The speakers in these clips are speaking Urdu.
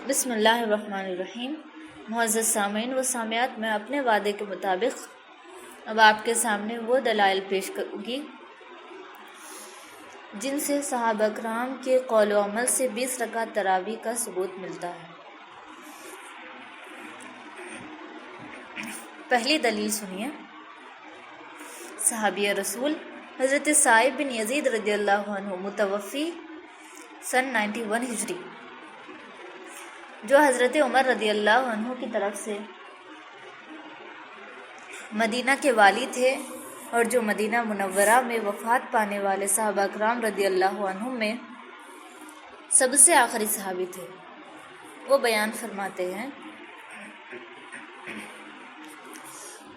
بسم اللہ الرحمن الرحیم۔ معزز سامعین و سامعات، میں اپنے وعدے کے مطابق اب آپ کے سامنے وہ دلائل پیش کروں گی جن سے صحابہ کرام کے قول و عمل سے 20 رکعت تراویح کا ثبوت ملتا ہے۔ پہلی دلیل سنیے۔ صحابی رسول حضرت سعید بن یزید رضی اللہ عنہ متوفی سن 91 ہجری، جو حضرت عمر رضی اللہ عنہ کی طرف سے مدینہ کے والی تھے اور جو مدینہ منورہ میں وفات پانے والے صحابہ کرام رضی اللہ عنہ میں سب سے آخری صحابی تھے، وہ بیان فرماتے ہیں: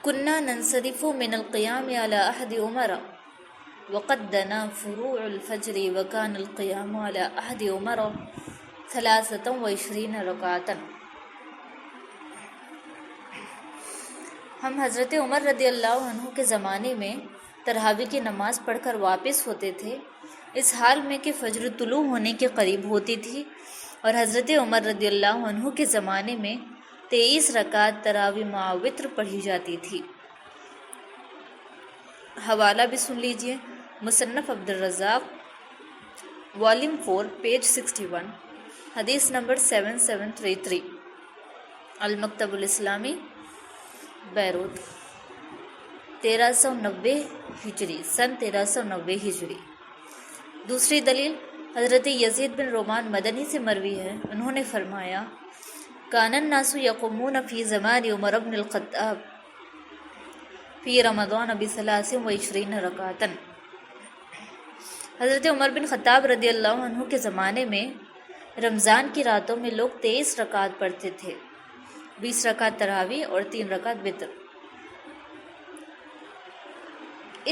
کننا ننصرف من القیام علی عہد عمر وقد دنا فروع الفجر وکان القیام علی عہد عمر 23 رکعتا۔ ہم حضرت عمر رضی اللہ عنہ کے زمانے میں تراویح کی نماز پڑھ کر واپس ہوتے تھے، اس حال میں کہ فجر طلوع ہونے کے قریب ہوتی تھی، اور حضرت عمر رضی اللہ عنہ کے زمانے میں 23 رکعت تراویح مع وتر پڑھی جاتی تھی۔ حوالہ بھی سن لیجئے: مصنف عبدالرزاق والیوم 4 پیج 61، حدیث نمبر 7733، المکتب الاسلامی بیروت 1390 ہجری، سن 1390 ہجری۔ دوسری دلیل حضرت یزید بن رومان مدنی سے مروی ہے، انہوں نے فرمایا: کان الناس یقومون فی زمان عمر بن الخطاب فی رمضان ب23 رکعتا۔ حضرت عمر بن خطاب رضی اللہ عنہ کے زمانے میں رمضان کی راتوں میں لوگ 23 رکعت پڑھتے تھے، 20 رکعت تراویح اور 3 رکعت وتر۔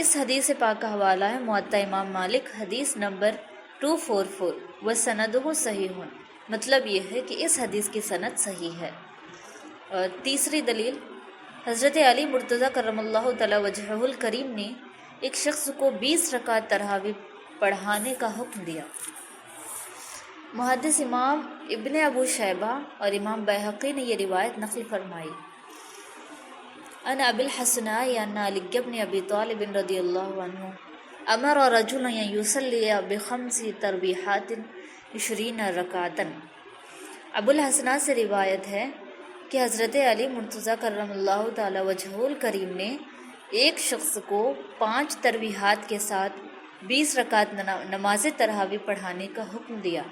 اس حدیث پاک کا حوالہ ہے موطا امام مالک، حدیث نمبر 244، وسندہ صحیح۔ مطلب یہ ہے کہ اس حدیث کی سند صحیح ہے۔ اور تیسری دلیل حضرت علی مرتضیٰ کرم اللہ تعالی وجہہ الکریم نے ایک شخص کو 20 رکعت تراویح پڑھانے کا حکم دیا۔ محدث امام ابن ابو شیبہ اور امام بیہقی نے یہ روایت نقل فرمائی: ان ابی الحسناء ان علی بن ابی طالب رضی اللہ عنہ امر رجلا یصلی ب5 تربیحات 20 رکعتا۔ ابو الحسناء سے روایت ہے کہ حضرت علی مرتضیٰ کرم اللہ تعالی وجہہ الکریم نے ایک شخص کو 5 تربیحات کے ساتھ 20 رکعت نماز تراویح پڑھانے کا حکم دیا۔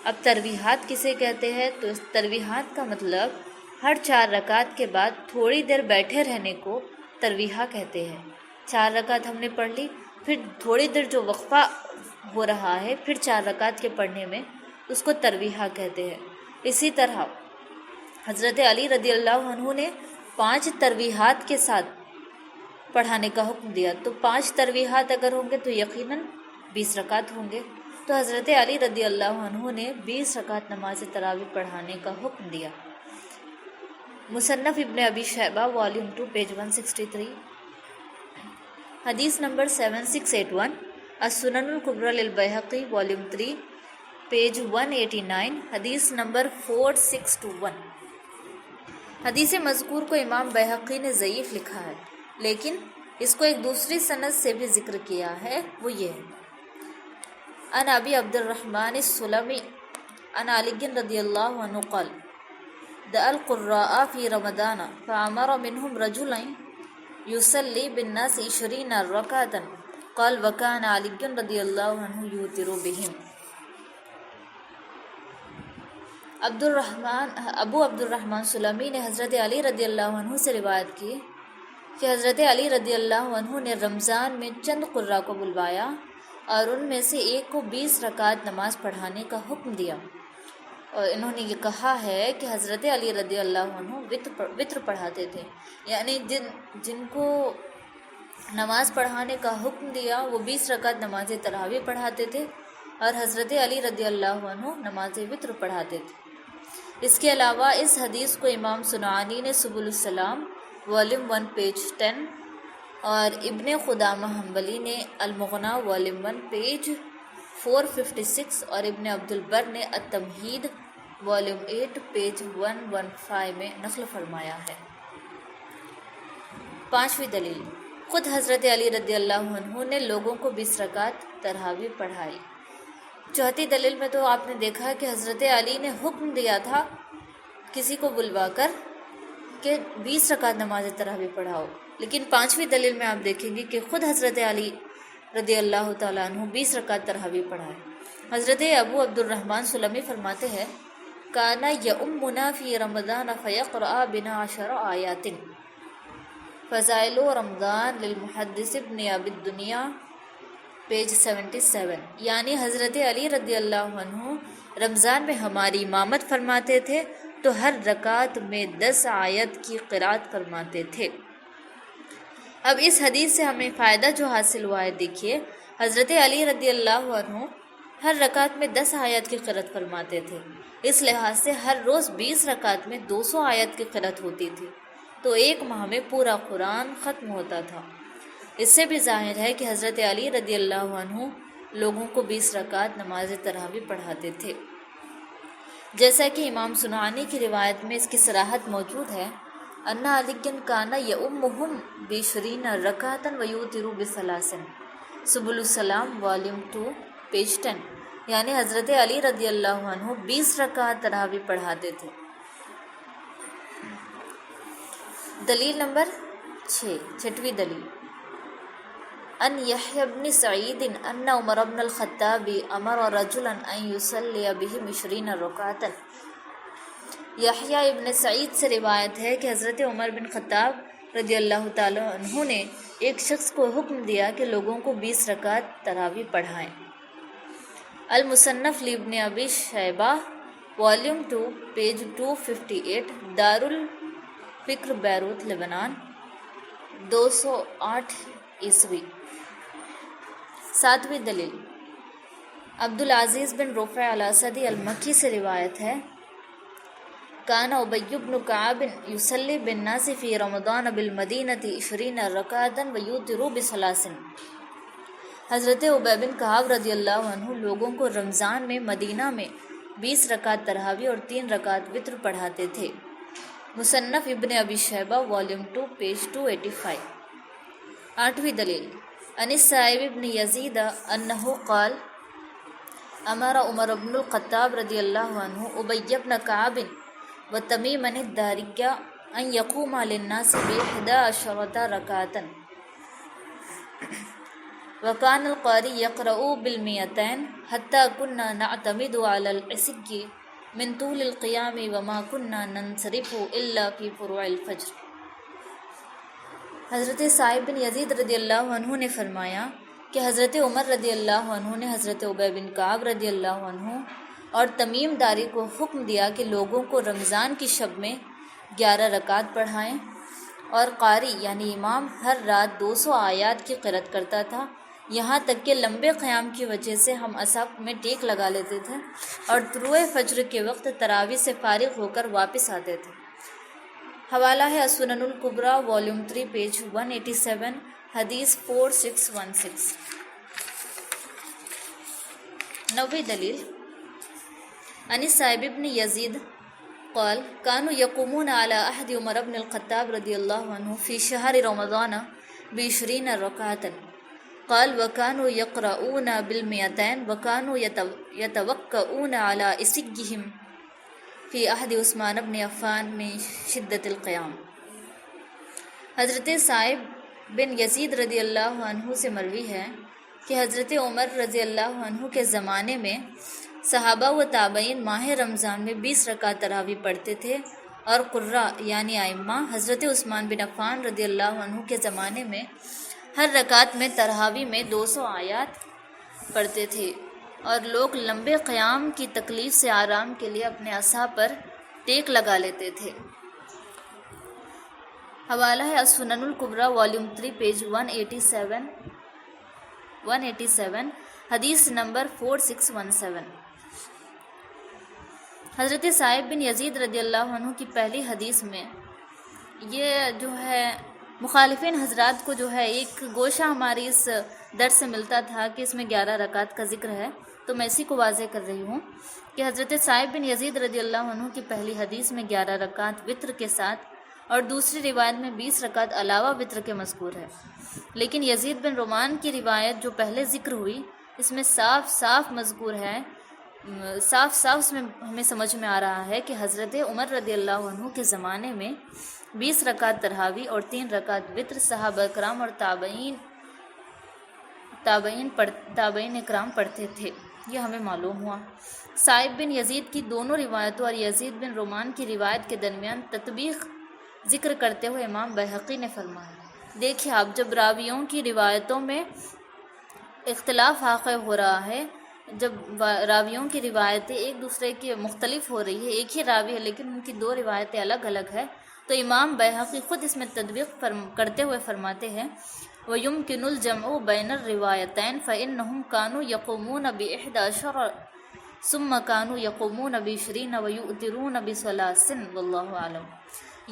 اب تربیحات کسے کہتے ہیں؟ تو اس تربیحات کا مطلب ہر 4 رکعت کے بعد تھوڑی دیر بیٹھے رہنے کو تربیحہ کہتے ہیں۔ 4 رکعت ہم نے پڑھ لی، پھر تھوڑی دیر جو وقفہ ہو رہا ہے پھر 4 رکعت کے پڑھنے میں، اس کو تربیحہ کہتے ہیں۔ اسی طرح حضرت علی رضی اللہ عنہ نے 5 تربیحات کے ساتھ پڑھانے کا حکم دیا، تو 5 تربیحات اگر ہوں گے تو یقیناً 20 رکعت ہوں گے، تو حضرت علی رضی اللہ عنہ نے 20 رکعت نماز تراویح پڑھانے کا حکم دیا۔ مصنف ابن ابی شیبہ والیوم 2 پیج 163، حدیث نمبر 7681، السنن الکبری للبیہقی والیوم 3 پیج 189، حدیث نمبر 4621۔ حدیث مذکور کو امام بیہقی نے ضعیف لکھا ہے، لیکن اس کو ایک دوسری سند سے بھی ذکر کیا ہے، وہ یہ ہے: ان ابی عبد الرحمن السلمی ان علی رضی اللہ عنہ قال دعا القراء فی رمضان فامر منهم رجلا یصلی بالناس 20 رکعتا قال وکان علی رضی اللہ عنہ یوتر بہم۔ ابو عبد الرحمن سلمی نے حضرت علی رضی اللہ عنہ سے روایت کی کہ حضرت علی رضی اللہ عنہ نے رمضان میں چند قراء کو بلوایا اور ان میں سے ایک کو 20 رکعت نماز پڑھانے کا حکم دیا، اور انہوں نے یہ کہا ہے کہ حضرت علی رضی اللہ عنہ وتر پڑھاتے تھے، یعنی جن کو نماز پڑھانے کا حکم دیا وہ 20 رکعت نماز تراویح پڑھاتے تھے، اور حضرت علی رضی اللہ عنہ نماز وتر پڑھاتے تھے۔ اس کے علاوہ اس حدیث کو امام صنعانی نے سبل السلام والیوم 1 پیج 10 اور ابن قدامہ حنبلی نے المغنی والیوم 1 پیج 456 اور ابن عبد البر نے التمہید والیوم 8 پیج 115 میں نقل فرمایا ہے۔ پانچویں دلیل، خود حضرت علی رضی اللہ عنہ نے لوگوں کو 20 رکعت تراویح پڑھائی۔ چوتھی دلیل میں تو آپ نے دیکھا کہ حضرت علی نے حکم دیا تھا کسی کو بلوا کر کہ 20 رکعت نماز تراویح پڑھاؤ، لیکن پانچویں دلیل میں آپ دیکھیں گے کہ خود حضرت علی رضی اللہ تعالیٰ عنہ 20 رکعت تراویح پڑھائے۔ حضرت ابو عبد الرحمن سلمی فرماتے ہیں کانا یؤمنا فی رمضان فیقرأ بنا 10 آیات فضائل رمضان للمحدث ابن ابی الدنیا پیج 77، یعنی حضرت علی رضی اللہ عنہ رمضان میں ہماری امامت فرماتے تھے تو ہر رکعت میں 10 آیت کی قرأت فرماتے تھے۔ اب اس حدیث سے ہمیں فائدہ جو حاصل ہوا ہے، دیکھیے حضرت علی رضی اللہ عنہ ہر رکعت میں 10 آیت کی قرأت فرماتے تھے، اس لحاظ سے ہر روز 20 رکعت میں 200 آیت کی قرأت ہوتی تھی، تو ایک ماہ میں پورا قرآن ختم ہوتا تھا۔ اس سے بھی ظاہر ہے کہ حضرت علی رضی اللہ عنہ لوگوں کو 20 رکعت نماز تراویح پڑھاتے تھے، جیسا کہ امام سنعانی کی روایت میں اس کی صراحت موجود ہے، ان علی کان یؤمہم ب20 رکعۃ ویوتر ب3، سبل السلام والیوم 2 پیج 10، یعنی حضرت علی رضی اللہ عنہ 20 رکعت تراویح پڑھاتے تھے۔ دلیل نمبر 6، دلیل، ان یحییٰ بن سعید ان عمر بن الخطاب امر رجلا ان یصلی بهم 20 رکعۃ۔ یحییٰ ابن سعید سے روایت ہے کہ حضرت عمر بن خطاب رضی اللہ تعالی عنہ نے ایک شخص کو حکم دیا کہ لوگوں کو 20 رکعت تراویح پڑھائیں۔ المصنف لابن ابی شیبہ والیوم 2 پیج 258، دار الفکر بیروت لبنان 208 عیسوی۔ ساتویں دلیل، عبدالعزیز بن رفع الاسدی المکی سے روایت ہے کان ابی بن کعب یصلی بالناس فی رمضان بالمدینۃ 20 رکعۃ ویوتر ب3۔ حضرت ابی بن کعب رضی اللہ عنہ لوگوں کو رمضان میں مدینہ میں 20 رکعت تراویح اور 3 رکعت وتر پڑھاتے تھے۔ مصنف ابن ابی شیبہ والیوم 2 پیج 285۔ آٹھویں دلیل، ان السائب بن یزید انہ قال امر عمر بن الخطاب رضی اللہ عنہ ابی بن کعب وتمیم الداری ان یقوم للناس ب11 رکعۃ وکان القاری یقرأ بال200 حتی کنا نعتمد علی العصی من طول القیام وما کنا ننصرف الا فی فروع الفجر۔ حضرت سائب بن یزید رضی اللہ عنہ نے فرمایا کہ حضرت عمر رضی اللہ عنہ نے حضرت ابی بن کعب رضی اللہ عنہ اور تمیم داری کو حکم دیا کہ لوگوں کو رمضان کی شب میں 11 رکعت پڑھائیں، اور قاری یعنی امام ہر رات 200 آیات کی قرأت کرتا تھا، یہاں تک کہ لمبے قیام کی وجہ سے ہم عصا میں ٹیک لگا لیتے تھے اور طلوع فجر کے وقت تراویح سے فارغ ہو کر واپس آتے تھے۔ حوالہ ہے السنن الکبریٰ والیوم 3 پیج 187، حدیث 4616۔ نویں دلیل، ان السائب بن یزید قال كانوا يقومون على عهد عمر بن الخطاب رضی اللہ عنہ في شهر رمضان ب20 رکعۃ، قال وكانوا يقرؤون بال200 وكانوا يتوكؤون على عصيهم في عهد عثمان بن عفان من شدت القیام۔ حضرت سائب بن یزید رضی اللہ عنہ سے مروی ہے کہ حضرت عمر رضی اللہ عنہ کے زمانے میں صحابہ و تابعین ماہ رمضان میں 20 رکعت تراویح پڑھتے تھے، اور قراء یعنی ائمہ حضرت عثمان بن عفان رضی اللہ عنہ کے زمانے میں ہر رکعت میں تراویح میں 200 آیات پڑھتے تھے، اور لوگ لمبے قیام کی تکلیف سے آرام کے لیے اپنے عصا پر ٹیک لگا لیتے تھے۔ حوالہ ہے السنن الکبریٰ والیوم 3 پیج 187، حدیث نمبر 4617۔ حضرت سائب بن یزید رضی اللہ عنہ کی پہلی حدیث میں یہ جو ہے مخالفین حضرات کو جو ہے ایک گوشہ ہماری اس درس سے ملتا تھا کہ اس میں 11 رکعت کا ذکر ہے، تو میں اسی کو واضح کر رہی ہوں کہ حضرت سعید بن یزید رضی اللہ عنہ کی پہلی حدیث میں 11 رکعت وطر کے ساتھ اور دوسری روایت میں 20 رکعت علاوہ وطر کے مذکور ہے، لیکن یزید بن رومان کی روایت جو پہلے ذکر ہوئی اس میں صاف صاف مذکور ہے، صاف صاف اس میں ہمیں سمجھ میں آ رہا ہے کہ حضرت عمر رضی اللہ عنہ کے زمانے میں 20 رکعت تراویح اور 3 رکعت وطر صحابہ کرام اور تابعین اکرام پڑھتے تھے، یہ ہمیں معلوم ہوا۔ سعید بن یزید کی دونوں روایتوں اور یزید بن رومان کی روایت کے درمیان تطبیق ذکر کرتے ہوئے امام بہقی نے فرمایا، دیکھیے آپ، جب راویوں کی روایتوں میں اختلاف واقع ہو رہا ہے، جب راویوں کی روایتیں ایک دوسرے کی مختلف ہو رہی ہے، ایک ہی راوی ہے لیکن ان کی 2 روایتیں الگ الگ ہیں، تو امام بہقی خود اس میں تطبیق کرتے ہوئے فرماتے ہیں وَيُمْكِنُ الْجَمْعُ بَيْنَ الرِّوَایَتَيْنِ فَإِنَّهُمْ كَانُوا يَقُومُونَ ب11 ثُمَّ كَانُوا يَقُومُونَ ب20 وَيُؤْتِرُونَ ب30 وَاللَّهُ أَعْلَمُ۔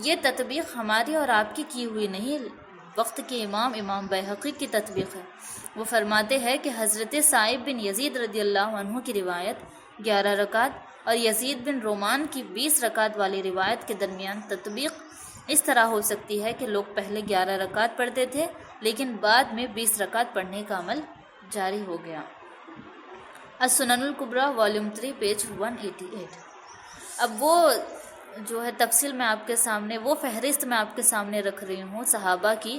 یہ تطبیق ہماری اور آپ کی ہوئی نہیں، وقت کے امام بہقی کی تطبیق ہے۔ وہ فرماتے ہیں کہ حضرت سعید بن یزید رضی اللہ عنہ کی روایت 11 رکعت اور یزید بن رومان کی 20 رکعت والی روایت کے درمیان تطبیق اس طرح ہو سکتی ہے کہ لوگ پہلے 11 رکعت پڑھتے تھے لیکن بعد میں 20 رکعت پڑھنے کا عمل جاری ہو گیا۔ السنن الکبریٰ والیوم 3 پیج 188۔ اب وہ جو ہے تفصیل میں آپ کے سامنے، وہ فہرست میں آپ کے سامنے رکھ رہی ہوں صحابہ کی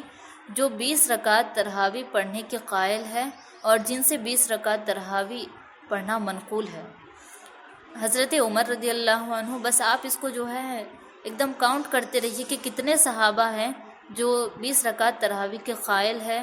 جو 20 رکعت تراویح پڑھنے کے قائل ہے اور جن سے 20 رکعت تراویح پڑھنا منقول ہے۔ حضرت عمر رضی اللہ عنہ، بس آپ اس کو جو ہے ایک دم کاؤنٹ کرتے رہیے کہ کتنے صحابہ ہیں جو 20 رکعت تراویح کے قائل ہے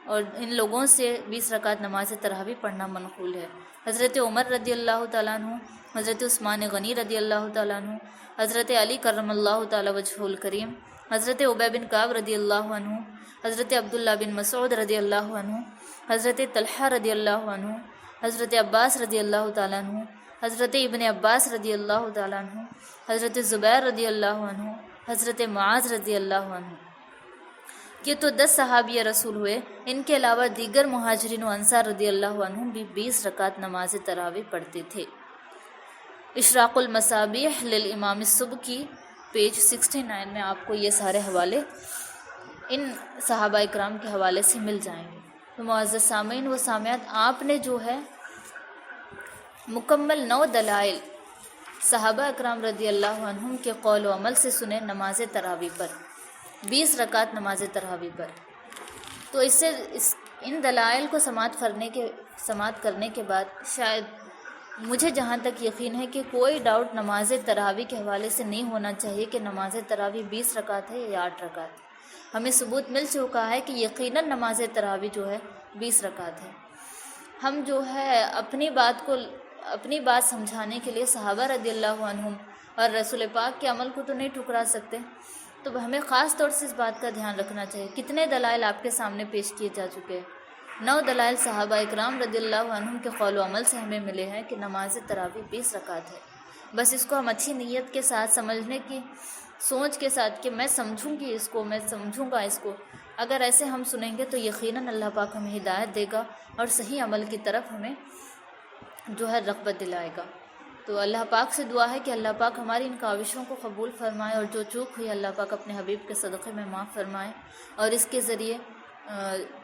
اور ان لوگوں سے 20 رکعت نماز تراویح پڑھنا منقول ہے۔ حضرت عمر رضی اللہ تعالیٰ عنہ، حضرت عثمان غنی رضی اللہ تعالیٰ عنہ، حضرت علی کرم اللہ تعالیٰ وجہہ الکریم، حضرت ابی بن کعب رضی اللہ عنہ، حضرت عبداللہ بن مسعود رضی اللہ عنہ، حضرت طلحہ رضی اللہ عنہ، حضرت عباس رضی اللہ تعالیٰ عنہ، حضرت ابن عباس رضی اللہ تعالیٰ عنہ، حضرت زبیر رضی اللہ عنہ، حضرت معاذ رضی اللہ عنہ۔ یہ تو 10 صحابی رسول ہوئے، ان کے علاوہ دیگر مہاجرین و انصار رضی اللہ عنہ بھی 20 رکعت نماز تراویح پڑھتے تھے۔ اشراق المصابیح للامام السبکی پیج 69 میں آپ کو یہ سارے حوالے ان صحابہ اکرام کے حوالے سے مل جائیں گے۔ تو معزز سامعین و سامعات، آپ نے جو ہے مکمل 9 دلائل صحابہ اکرام رضی اللہ عنہم کے قول و عمل سے سنے نماز تراویح پر، 20 رکعت نماز تراویح پر۔ تو اس سے ان دلائل کو سماعت کرنے کے بعد شاید مجھے جہاں تک یقین ہے کہ کوئی ڈاؤٹ نماز تراویح کے حوالے سے نہیں ہونا چاہیے کہ نماز تراویح 20 رکعت ہے یا 8 رکعت۔ ہمیں ثبوت مل چکا ہے کہ یقیناً نماز تراویح جو ہے 20 رکعت ہے۔ ہم جو ہے اپنی بات سمجھانے کے لیے صحابہ رضی اللہ عنہم اور رسول پاک کے عمل کو تو نہیں ٹھکرا سکتے، تو ہمیں خاص طور سے اس بات کا دھیان رکھنا چاہیے۔ کتنے دلائل آپ کے سامنے پیش کیے جا چکے ہیں؟ 9 دلائل صحابہ اکرام رضی اللہ عنہم کے قول و عمل سے ہمیں ملے ہیں کہ نماز تراویح 20 رکعت ہے۔ بس اس کو ہم اچھی نیت کے ساتھ، سمجھنے کی سوچ کے ساتھ کہ میں سمجھوں گا اس کو، اگر ایسے ہم سنیں گے تو یقیناً اللہ پاک ہمیں ہدایت دے گا اور صحیح عمل کی طرف ہمیں جو ہے رغبت دلائے گا۔ تو اللہ پاک سے دعا ہے کہ اللہ پاک ہماری ان کاوشوں کو قبول فرمائے اور جو چوک ہوئی اللہ پاک اپنے حبیب کے صدقے میں معاف فرمائے، اور اس کے ذریعے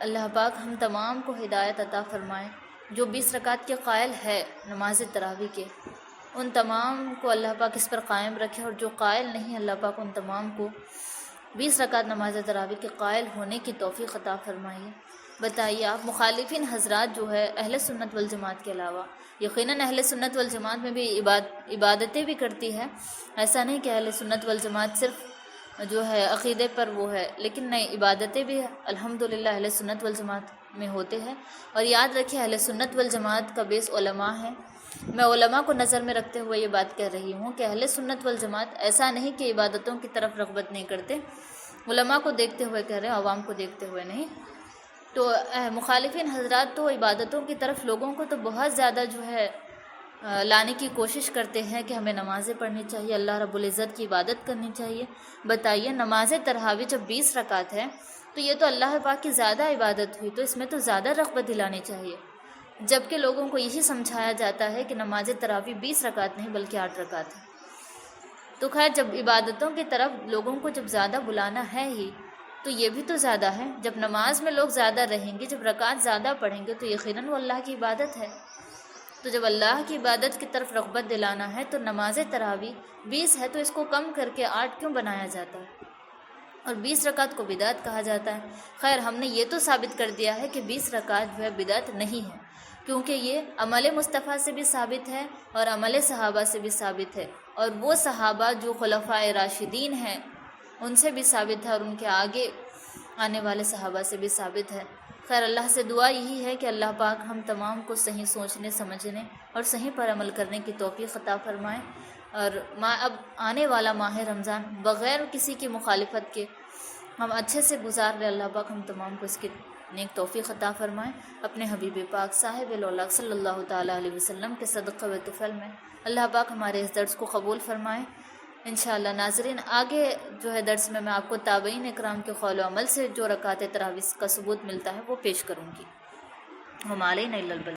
اللہ پاک ہم تمام کو ہدایت عطا فرمائے۔ جو 20 رکعت کے قائل ہے نماز تراویح کے، ان تمام کو اللہ پاک اس پر قائم رکھے، اور جو قائل نہیں اللہ پاک ان تمام کو 20 رکعت نماز تراویح کے قائل ہونے کی توفیق عطا فرمائیے۔ بتائیے آپ، مخالفین حضرات جو ہے اہل سنت والجماعت کے علاوہ، یقیناً اہل سنت والجماعت میں بھی عبادتیں بھی کرتی ہے، ایسا نہیں کہ اہل سنت والجماعت صرف جو ہے عقیدے پر وہ ہے، لیکن نہیں، عبادتیں بھی الحمدللہ اہل سنت والجماعت میں ہوتے ہیں۔ اور یاد رکھیں اہل سنت والجماعت کا بیس علماء ہے۔ میں علماء کو نظر میں رکھتے ہوئے یہ بات کہہ رہی ہوں کہ اہل سنت والجماعت ایسا نہیں کہ عبادتوں کی طرف رغبت نہیں کرتے، علماء کو دیکھتے ہوئے کہہ رہے ہیں، عوام کو دیکھتے ہوئے نہیں۔ تو مخالفین حضرات تو عبادتوں کی طرف لوگوں کو تو بہت زیادہ جو ہے لانے کی کوشش کرتے ہیں کہ ہمیں نمازیں پڑھنی چاہیے، اللہ رب العزت کی عبادت کرنی چاہیے۔ بتائیے نماز تراویح جب 20 رکعت ہے تو یہ تو اللہ پاک کی زیادہ عبادت ہوئی، تو اس میں تو زیادہ رغبت دلانی چاہیے۔ جبکہ لوگوں کو یہی سمجھایا جاتا ہے کہ نماز تراویح 20 رکعت نہیں بلکہ 8 رکعت ہے۔ تو خیر جب عبادتوں کی طرف لوگوں کو جب زیادہ بلانا ہے ہی تو یہ بھی تو زیادہ ہے۔ جب نماز میں لوگ زیادہ رہیں گے، جب رکعت زیادہ پڑھیں گے تو یقیناً وہ اللہ کی عبادت ہے۔ تو جب اللہ کی عبادت کی طرف رغبت دلانا ہے تو نماز تراویح 20 ہے تو اس کو کم کر کے 8 کیوں بنایا جاتا ہے؟ اور 20 رکعت کو بدعت کہا جاتا ہے۔ خیر ہم نے یہ تو ثابت کر دیا ہے کہ 20 رکعت جو ہے بدعت نہیں ہے، کیونکہ یہ عمل مصطفیٰ سے بھی ثابت ہے اور عمل صحابہ سے بھی ثابت ہے، اور وہ صحابہ جو خلفائے راشدین ہیں ان سے بھی ثابت ہے اور ان کے آگے آنے والے صحابہ سے بھی ثابت ہے۔ خیر اللہ سے دعا یہی ہے کہ اللہ پاک ہم تمام کو صحیح سوچنے سمجھنے اور صحیح پر عمل کرنے کی توفیق عطا فرمائیں، اور اب آنے والا ماہ رمضان بغیر کسی کی مخالفت کے ہم اچھے سے گزار لیں۔ اللہ پاک ہم تمام کو اس کی نیک توفیق عطا فرمائیں۔ اپنے حبیب پاک صاحب الاولاق صلی اللہ تعالیٰ علیہ وسلم کے صدقہ و طفل میں اللہ پاک ہمارے اس درس کو قبول فرمائیں۔ انشاءاللہ ناظرین آگے جو ہے درس میں آپ کو تابعین اکرام کے قول و عمل سے جو رکعت تراویح کا ثبوت ملتا ہے وہ پیش کروں گی۔ ہم علینا الا البلاغ۔